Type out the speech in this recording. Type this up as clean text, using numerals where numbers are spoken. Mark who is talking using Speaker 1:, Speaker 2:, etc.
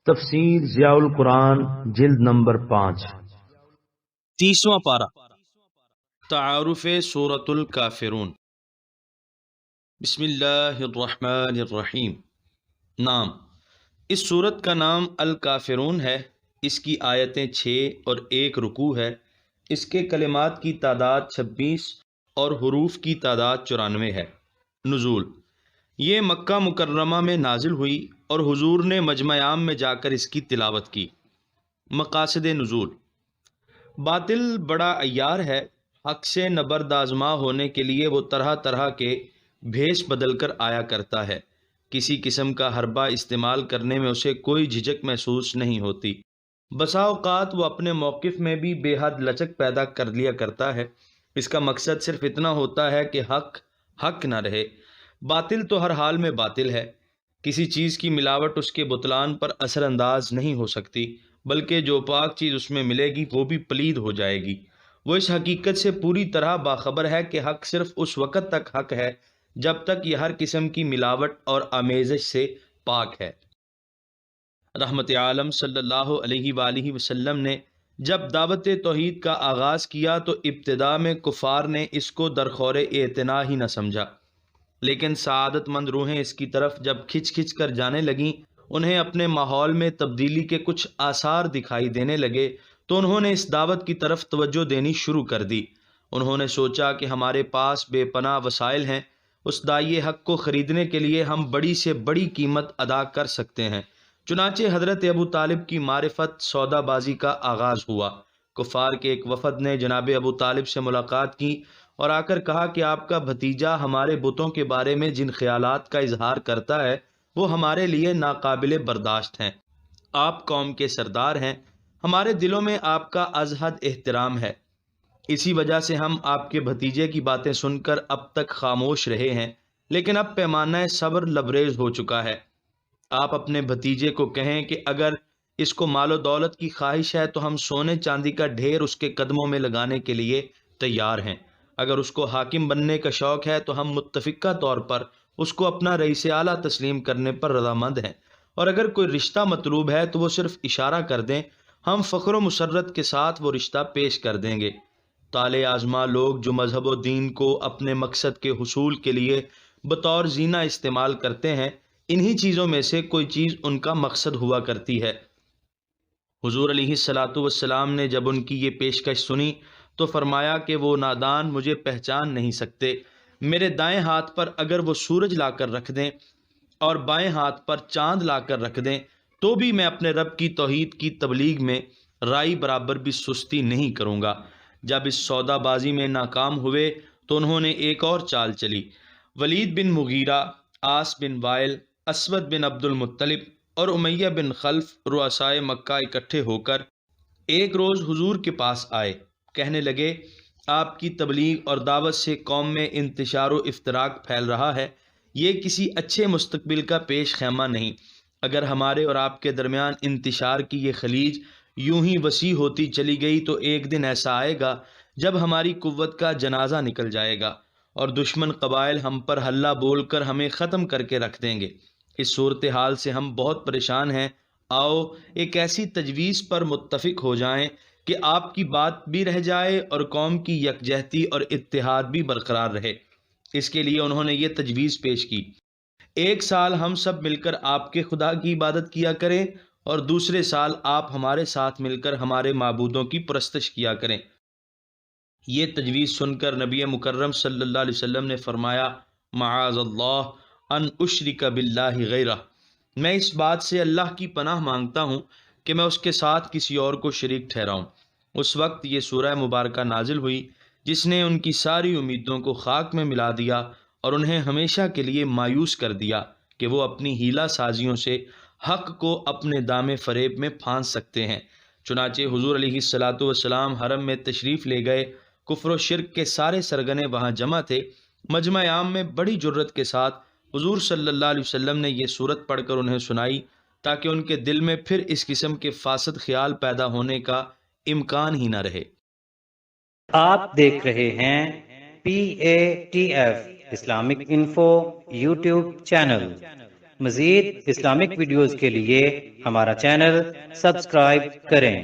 Speaker 1: تفسیر ضیاء القرآن جلد نمبر 5
Speaker 2: 30واں پارہ تعارف سورۃ الکافرون۔ بسم اللہ الرحمن الرحیم۔ نام، اس سورت کا نام الکافرون ہے۔ اس کی آیتیں 6 اور 1 رکوع ہے۔ اس کے کلمات کی تعداد 26 اور حروف کی تعداد 94 ہے۔ نزول، یہ مکہ مکرمہ میں نازل ہوئی اور حضور نے مجمع عام میں جا کر اس کی تلاوت کی۔ مقاصد نزول، باطل بڑا عیار ہے، حق سے نبرد آزما ہونے کے لیے وہ طرح طرح کے بھیس بدل کر آیا کرتا ہے۔ کسی قسم کا حربہ استعمال کرنے میں اسے کوئی جھجک محسوس نہیں ہوتی۔ بسا اوقات وہ اپنے موقف میں بھی بے حد لچک پیدا کر لیا کرتا ہے۔ اس کا مقصد صرف اتنا ہوتا ہے کہ حق نہ رہے۔ باطل تو ہر حال میں باطل ہے۔ کسی چیز کی ملاوٹ اس کے بطلان پر اثر انداز نہیں ہو سکتی، بلکہ جو پاک چیز اس میں ملے گی وہ بھی پلید ہو جائے گی۔ وہ اس حقیقت سے پوری طرح باخبر ہے کہ حق صرف اس وقت تک حق ہے جب تک یہ ہر قسم کی ملاوٹ اور آمیزش سے پاک ہے۔ رحمت عالم صلی اللہ علیہ وآلہ وسلم نے جب دعوت توحید کا آغاز کیا تو ابتدا میں کفار نے اس کو درخور اعتنا ہی نہ سمجھا، لیکن سعادت مند روحیں اس کی طرف جب کھچ کر جانے لگیں، انہیں اپنے ماحول میں تبدیلی کے کچھ آثار دکھائی دینے لگے تو انہوں نے اس دعوت کی طرف توجہ دینی شروع کر دی۔ انہوں نے سوچا کہ ہمارے پاس بے پناہ وسائل ہیں، اس داعی حق کو خریدنے کے لیے ہم بڑی سے بڑی قیمت ادا کر سکتے ہیں۔ چنانچہ حضرت ابو طالب کی معرفت سودا بازی کا آغاز ہوا۔ کفار کے ایک وفد نے جناب ابو طالب سے ملاقات کی اور آ کر کہا کہ آپ کا بھتیجا ہمارے بتوں کے بارے میں جن خیالات کا اظہار کرتا ہے وہ ہمارے لیے ناقابل برداشت ہیں۔ آپ قوم کے سردار ہیں، ہمارے دلوں میں آپ کا از حد احترام ہے، اسی وجہ سے ہم آپ کے بھتیجے کی باتیں سن کر اب تک خاموش رہے ہیں، لیکن اب پیمانہ صبر لبریز ہو چکا ہے۔ آپ اپنے بھتیجے کو کہیں کہ اگر اس کو مال و دولت کی خواہش ہے تو ہم سونے چاندی کا ڈھیر اس کے قدموں میں لگانے کے لیے تیار ہیں۔ اگر اس کو حاکم بننے کا شوق ہے تو ہم متفقہ طور پر اس کو اپنا رئیس اعلیٰ تسلیم کرنے پر رضامند ہیں، اور اگر کوئی رشتہ مطلوب ہے تو وہ صرف اشارہ کر دیں، ہم فخر و مسرت کے ساتھ وہ رشتہ پیش کر دیں گے۔ طالع آزما لوگ جو مذہب و دین کو اپنے مقصد کے حصول کے لیے بطور زینہ استعمال کرتے ہیں، انہی چیزوں میں سے کوئی چیز ان کا مقصد ہوا کرتی ہے۔ حضور علیہ الصلاۃ والسلام نے جب ان کی یہ پیشکش سنی تو فرمایا کہ وہ نادان مجھے پہچان نہیں سکتے۔ میرے دائیں ہاتھ پر اگر وہ سورج لا کر رکھ دیں اور بائیں ہاتھ پر چاند لا کر رکھ دیں تو بھی میں اپنے رب کی توحید کی تبلیغ میں رائی برابر بھی سستی نہیں کروں گا۔ جب اس سودا بازی میں ناکام ہوئے تو انہوں نے ایک اور چال چلی۔ ولید بن مغیرہ، عاص بن وائل، اسود بن عبد المطلب اور امیہ بن خلف رؤسائے مکہ اکٹھے ہو کر ایک روز حضور کے پاس آئے۔ کہنے لگے، آپ کی تبلیغ اور دعوت سے قوم میں انتشار و افتراق پھیل رہا ہے، یہ کسی اچھے مستقبل کا پیش خیمہ نہیں۔ اگر ہمارے اور آپ کے درمیان انتشار کی یہ خلیج یوں ہی وسیع ہوتی چلی گئی تو ایک دن ایسا آئے گا جب ہماری قوت کا جنازہ نکل جائے گا اور دشمن قبائل ہم پر حلہ بول کر ہمیں ختم کر کے رکھ دیں گے۔ اس صورتحال سے ہم بہت پریشان ہیں۔ آؤ ایک ایسی تجویز پر متفق ہو جائیں کہ آپ کی بات بھی رہ جائے اور قوم کی یکجہتی اور اتحاد بھی برقرار رہے۔ اس کے لیے انہوں نے یہ تجویز پیش کی، ایک سال ہم سب مل کر آپ کے خدا کی عبادت کیا کریں اور دوسرے سال آپ ہمارے ساتھ مل کر ہمارے معبودوں کی پرستش کیا کریں۔ یہ تجویز سن کر نبی مکرم صلی اللہ علیہ وسلم نے فرمایا، معاذ اللہ ان اشرک باللہ غیرہ، میں اس بات سے اللہ کی پناہ مانگتا ہوں کہ میں اس کے ساتھ کسی اور کو شریک ٹھہراؤں۔ اس وقت یہ سورہ مبارکہ نازل ہوئی جس نے ان کی ساری امیدوں کو خاک میں ملا دیا اور انہیں ہمیشہ کے لیے مایوس کر دیا کہ وہ اپنی ہیلہ سازیوں سے حق کو اپنے دام فریب میں پھانس سکتے ہیں۔ چنانچہ حضور علیہ الصلاۃ والسلام حرم میں تشریف لے گئے۔ کفر و شرک کے سارے سرگنے وہاں جمع تھے۔ مجمع عام میں بڑی جرت کے ساتھ حضور صلی اللہ علیہ وسلم نے یہ سورت پڑھ کر انہیں سنائی تاکہ ان کے دل میں پھر اس قسم کے فاسد خیال پیدا ہونے کا امکان ہی نہ رہے۔
Speaker 3: آپ دیکھ رہے ہیں PATF Islamic info YouTube channel. مزید اسلامک ویڈیوز کے لیے ہمارا چینل سبسکرائب کریں۔